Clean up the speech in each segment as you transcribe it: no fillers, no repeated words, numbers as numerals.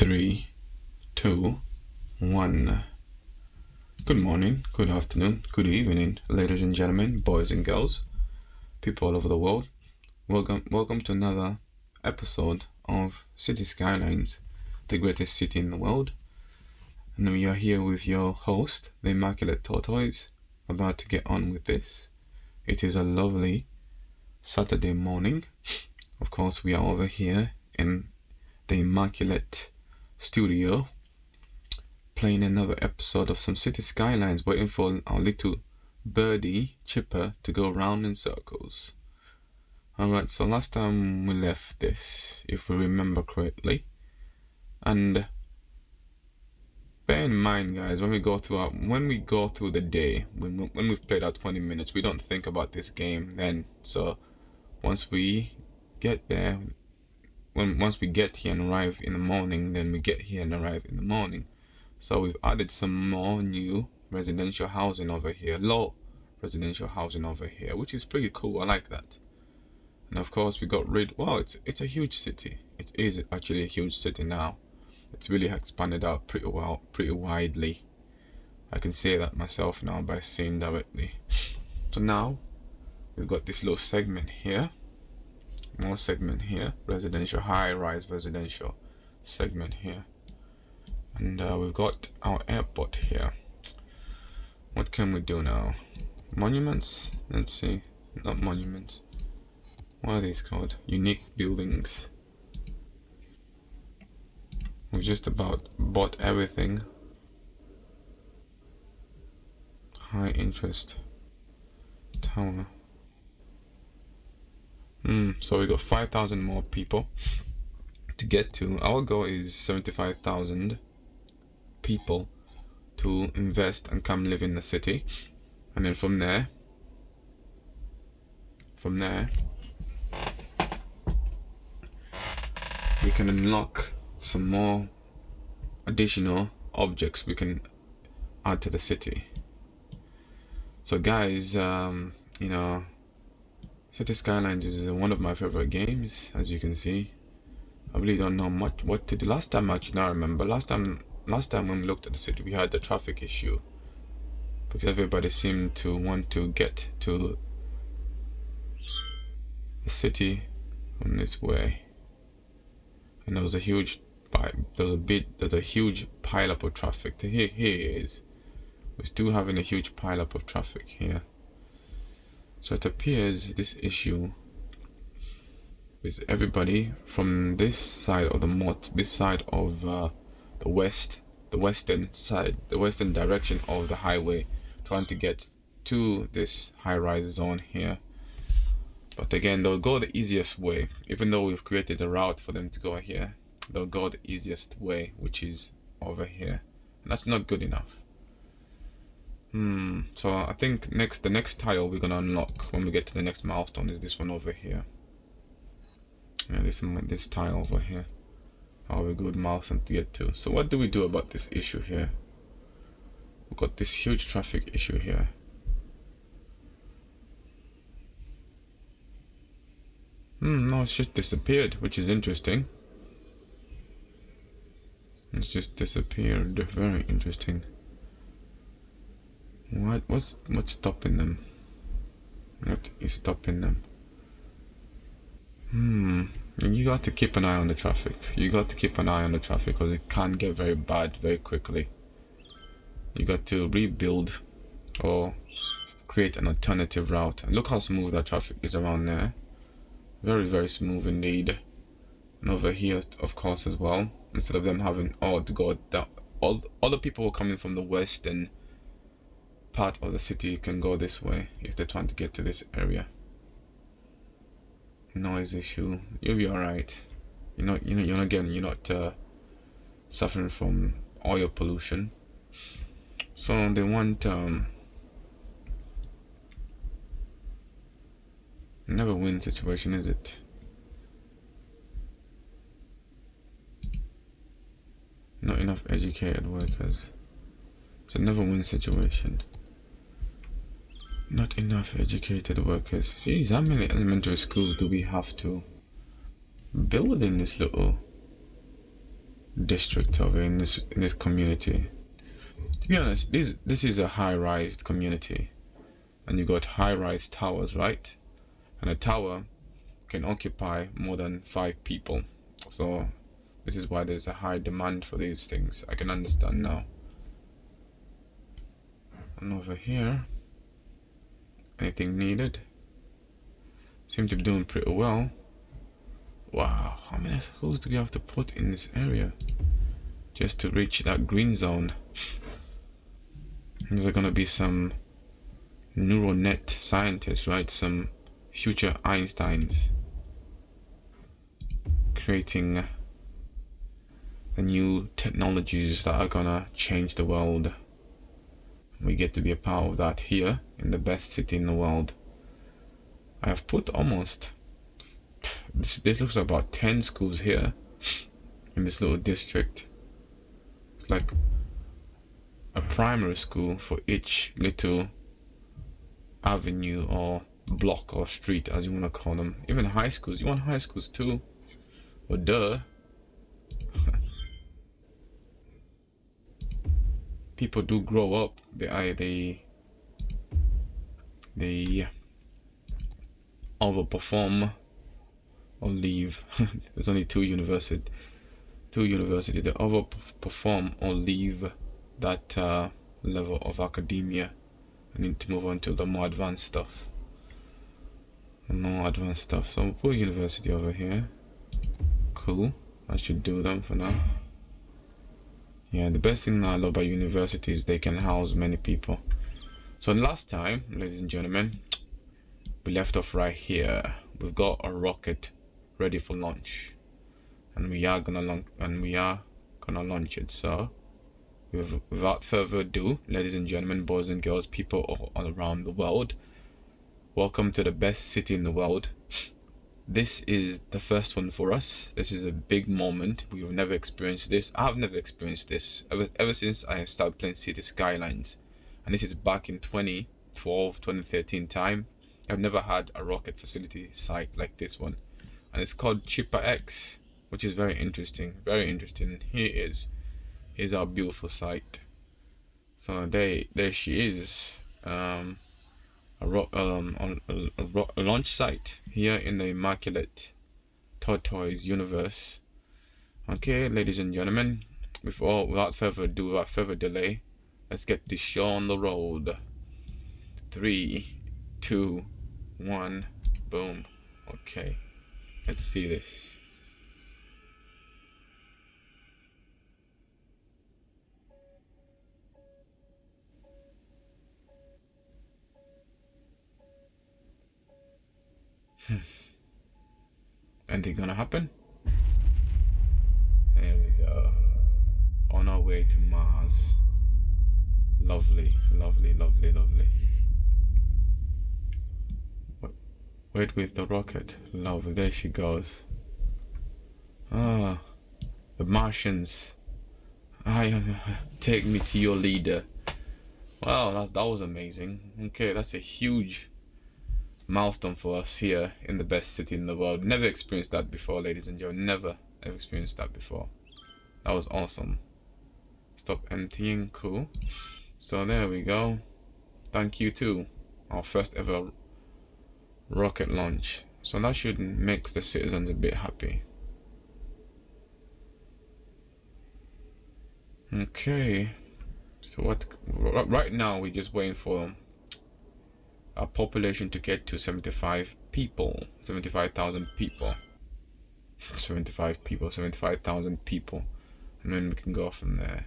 3, 2, 1. Good morning, good afternoon, good evening, ladies and gentlemen, boys and girls, people all over the world. Welcome to another episode of City Skylines, the greatest city in the world. And we are here with your host, the Immaculate Tortoise, about to get on with this. It is a lovely Saturday morning. Of course, we are over here in the Immaculate Studio, playing another episode of some City Skylines, waiting for our little birdie Chipper to go round in circles. Alright, so last time we left this, if we remember correctly, and bear in mind, guys, when we go through the day, when we've played our 20 minutes, we don't think about this game then. So once we get there, once we get here and arrive in the morning, then we get here and arrive in the morning. So we've added some more new residential housing over here, low residential housing over here, which is pretty cool. I like that. And of course we got rid, well, it's a huge city. It is actually a huge city now. It's really expanded out pretty widely. I can say that myself now by seeing directly. So now we've got this little segment here, more segment here, residential, high-rise residential segment here. And we've got our airport here. What can we do now? Monuments? Let's see. Not monuments. What are these called? Unique buildings. We just about bought everything. High interest. Tower. So we got 5,000 more people to get to. Our goal is 75,000 people to invest and come live in the city, and then from there we can unlock some more additional objects we can add to the city. So guys, City Skylines is one of my favorite games, as you can see. I really don't know much what to do. Last time, actually, I remember last time when we looked at the city, we had the traffic issue because everybody seemed to want to get to the city from this way, and there was a huge pile up of traffic. Here it is. We're still having a huge pile up of traffic here. So it appears this issue with everybody from this side of this side of the western side, the western direction of the highway, trying to get to this high-rise zone here. But again, they'll go the easiest way. Even though we've created a route for them to go here, they'll go the easiest way, which is over here, and that's not good enough. So I think the next tile we're gonna unlock when we get to the next milestone is this one over here. Yeah, this tile over here. A good milestone to get to. So what do we do about this issue here? We've got this huge traffic issue here. No, it's just disappeared, which is interesting. It's just disappeared. Very interesting. What's stopping them? What is stopping them? You got to keep an eye on the traffic. You got to keep an eye on the traffic because it can get very bad very quickly. You got to rebuild or create an alternative route. And look how smooth that traffic is around there. Very, very smooth indeed. And over here, of course, as well. Instead of them having to go down, all the people who are coming from the western part of the city can go this way if they're trying to get to this area. Noise issue, you'll be alright. You're not suffering from oil pollution. So they want never win situation, is it? Not enough educated workers. It's a never win situation. Not enough educated workers. Jeez, how many elementary schools do we have to build in this little district over in this community. To be honest, this is a high-rise community, and you got high-rise towers, right? And a tower can occupy more than 5 people. So this is why there's a high demand for these things. I can understand now. And over here, anything needed? Seem to be doing pretty well. Wow, how many schools do we have to put in this area just to reach that green zone? There's gonna be some neural net scientists, right? Some future Einsteins creating the new technologies that are gonna change the world. We get to be a part of that here in the best city in the world. I have put almost this looks about 10 schools here in this little district. It's like a primary school for each little avenue or block or street, as you want to call them. Even high schools. You want high schools too? Well, duh. People do grow up. They overperform or leave. There's only two universities. They overperform or leave that level of academia and need to move on to the more advanced stuff. So we'll put university over here. Cool. I should do them for now. Yeah, the best thing I love about university is they can house many people. So last time, ladies and gentlemen, we left off right here. We've got a rocket ready for launch, and we are gonna launch it. So without further ado, ladies and gentlemen, boys and girls, people all around the world, welcome to the best city in the world. This is the first one for us. This is a big moment. We've never experienced this. I've never experienced this ever since I have started playing City Skylines, and this is back in 2012 2013 time. I've never had a rocket facility site like this one, and it's called Chipper X, which is very interesting. Here's our beautiful site. So there she is, a launch site here in the immaculate tortoise universe. Okay, ladies and gentlemen, without further delay, let's get this show on the road. 3, 2, 1, boom. Okay, let's see this. Anything gonna happen? There we go. On our way to Mars. Lovely, lovely, lovely, lovely. Wait with the rocket. Lovely, there she goes. Ah, the Martians. Take me to your leader. Wow, that was amazing. Okay, that's a huge milestone for us here in the best city in the world. Never experienced that before, ladies and gentlemen. Never experienced that before. That was awesome. Stop emptying. Cool. So there we go. Thank you too. Our first ever rocket launch. So that should make the citizens a bit happy. Okay. So right now we're just waiting for our population to get to 75,000 people. 75,000 people, and then we can go from there.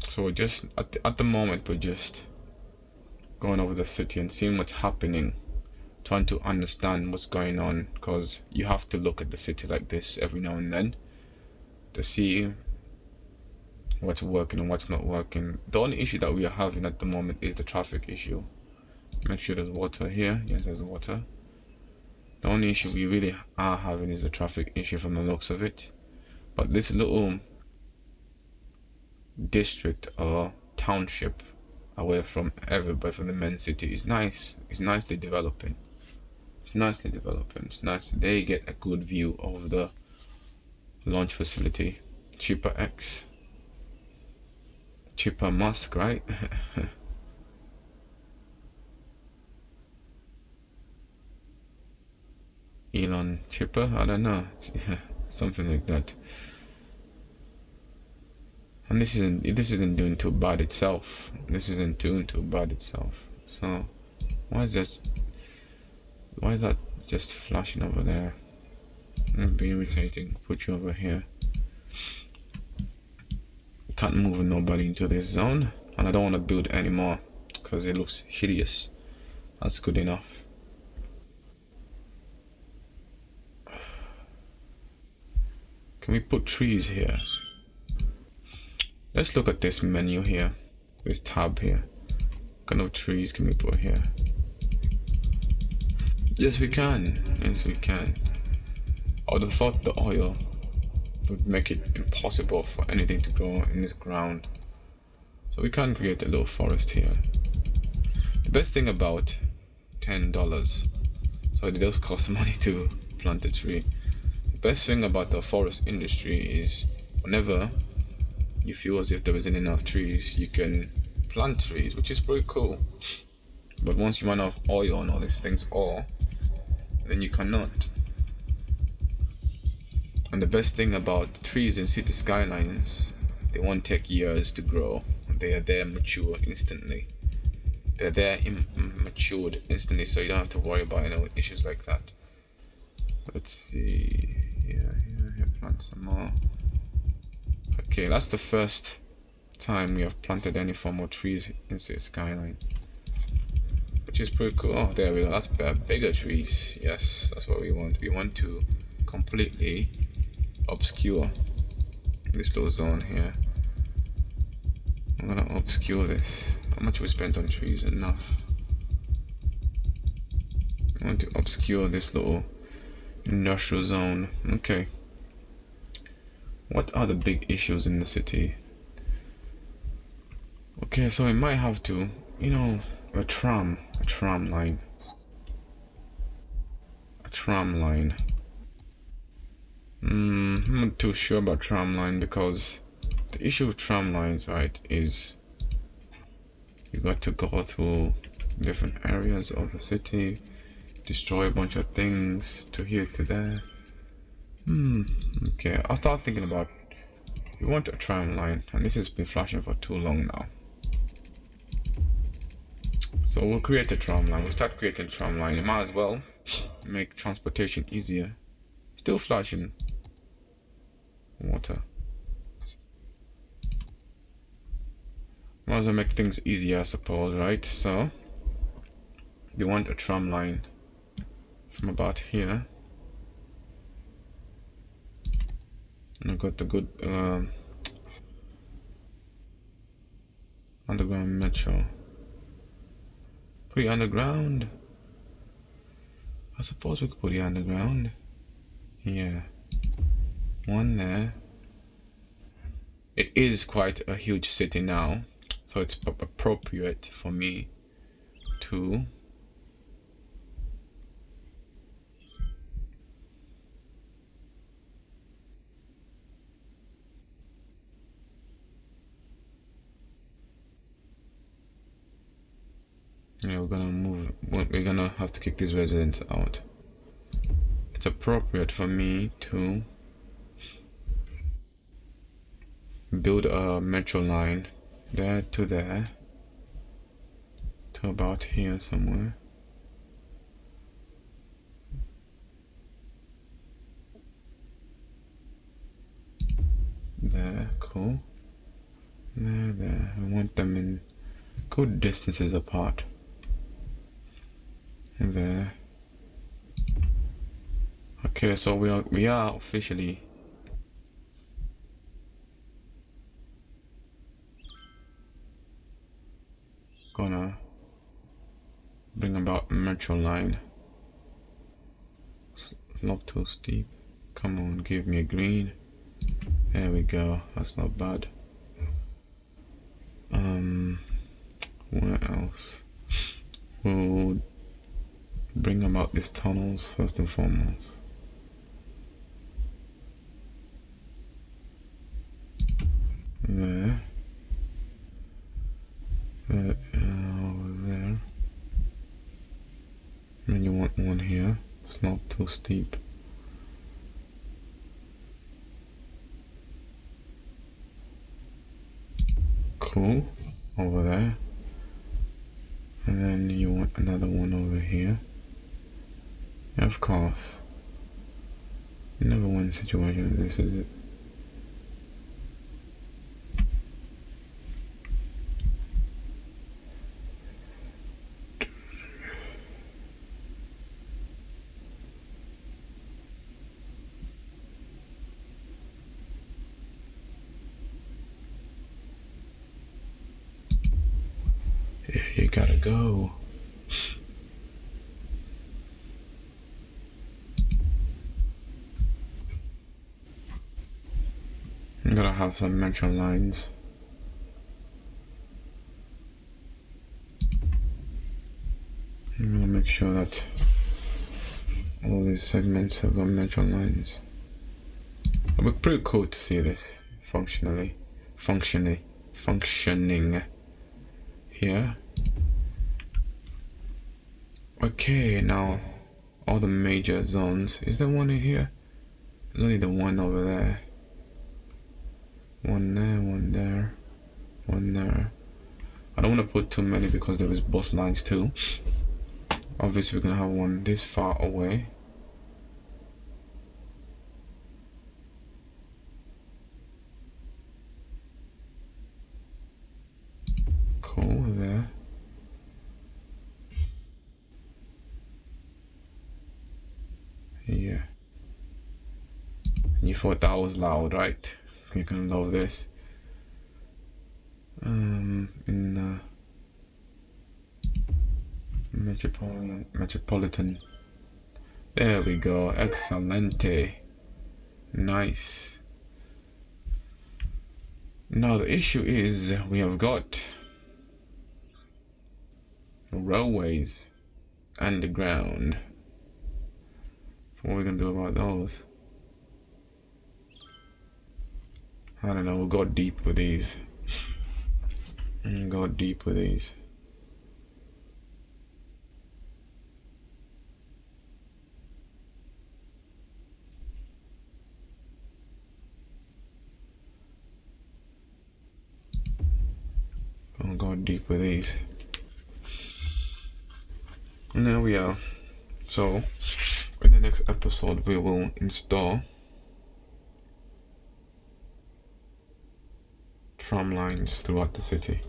So we're just at the moment we're just going over the city and seeing what's happening, trying to understand what's going on, because you have to look at the city like this every now and then to see what's working and what's not working. The only issue that we are having at the moment is the traffic issue. Make sure there's water here. Yes, there's water. The only issue we really are having is the traffic issue from the looks of it. But this little district or township, away from everybody from the main city. It's nice. It's nicely developing. It's nicely developing. It's nice. They get a good view of the launch facility. Cheaper X. Cheaper Musk, right? Elon cheaper? I don't know. Something like that. And this isn't doing too bad itself. This isn't doing too bad itself. So why is that just flashing over there? It'd be irritating. Put you over here. Can't move nobody into this zone, and I don't want to build anymore because it looks hideous. That's good enough. Can we put trees here? Let's look at this menu here, this tab here. What kind of trees can we put here? Yes, we can. Yes, we can. I would have thought the oil would make it impossible for anything to grow in this ground. So we can create a little forest here. The best thing about $10, so it does cost money to plant a tree. The best thing about the forest industry is whenever you feel as if there isn't enough trees, you can plant trees, which is pretty cool. But once you run out of oil and all these things then you cannot. And the best thing about trees in city skylines, they won't take years to grow. They are there mature instantly. They're there matured instantly, so you don't have to worry about any issues like that. Let's see. Here, plant some more. Okay, that's the first time we have planted any form of trees in city skyline, which is pretty cool. Oh, there we go. That's bigger trees. Yes, that's what we want. We want to completely obscure this little zone here. I'm gonna obscure this. How much we spent on trees? Enough. I want to obscure this little industrial zone. Okay. What are the big issues in the city? Okay, so we might have to, a tram line. A tram line. I'm not too sure about tram line because the issue with tram lines, right, is you got to go through different areas of the city, destroy a bunch of things to here to there. Okay, I'll start thinking about, we want a tram line, and this has been flashing for too long now. So we'll create a tram line. We'll start creating a tram line. You might as well make transportation easier. Still flashing. Water. Might as well make things easier, I suppose, right? So we want a tram line from about here. And I've got the good underground metro. Put it underground. I suppose we could put it underground. Yeah. One there. It is quite a huge city now, so it's appropriate for me to we're gonna have to kick these residents out. It's appropriate for me to build a metro line there to there to about here somewhere. There, cool. There. I want them in good distances apart. And there. Okay, so we are officially gonna bring about metro line. Not too steep. Come on, give me a green. There we go. That's not bad. Where else? We'll bring about these tunnels first and foremost. There. Over there. And you want one here. It's not too steep. Cool. Over there. And then you want another one over here. Yeah, of course. Never win situation like this, is it? Yeah, you gotta go. I'm gonna have some metro lines. I'm gonna make sure that all these segments have got metro lines. It'll be pretty cool to see this functioning here. Okay, now all the major zones. Is there one in here? There's only the one over there. One there, one there, one there. I don't want to put too many because there is bus lines too. Obviously we're gonna have one this far away. Cool there. Yeah. You thought that was loud, right? You're gonna love this. In metropolitan. There we go. Excelente. Nice. Now the issue is we have got railways underground. So what are we gonna do about those? I don't know. We'll go deep with these. Go deep with these. I'll go deep with these. And there we are. So in the next episode we will install tram lines throughout the city.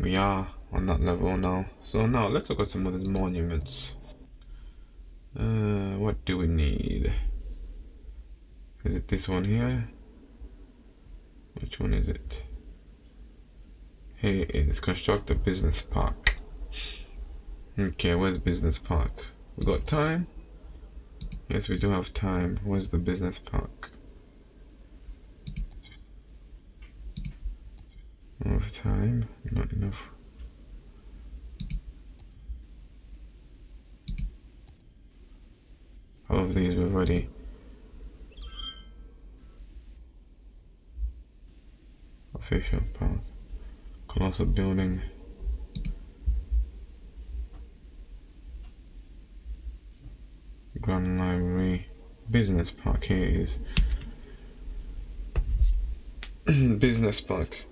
We are on that level now. So now let's look at some of the monuments. What do we need? Is it this one here? Which one is it? Here it is. Construct a business park. Okay, where's business park? We got time? Yes, we do have time. Where's the business park? Enough time? Not enough. All of these we've already. Official park. Colossal building. Grand library. Business park. Here it is. Business park.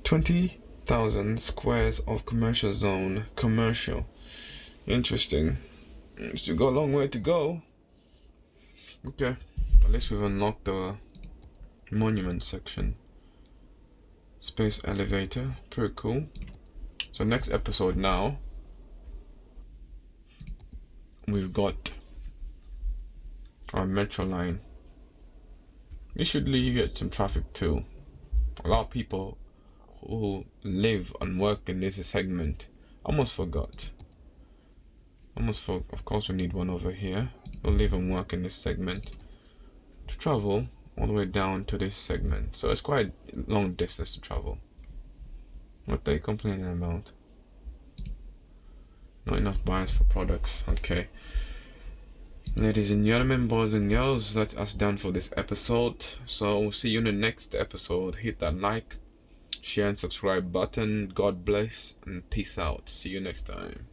20,000 squares of commercial zone. Commercial. Interesting. Still got a long way to go. Okay. At least we've unlocked the monument section. Space elevator. Pretty cool. So next episode now. We've got our metro line. This should get some traffic too. A lot of people who live and work in this segment. Almost forgot. Of course we need one over here. Who live and work in this segment to travel all the way down to this segment. So it's quite a long distance to travel. What they complaining about? Not enough buyers for products. Okay. Ladies and gentlemen, boys and girls, that's us done for this episode. So we'll see you in the next episode. Hit that like, share and subscribe button. God bless and peace out. See you next time.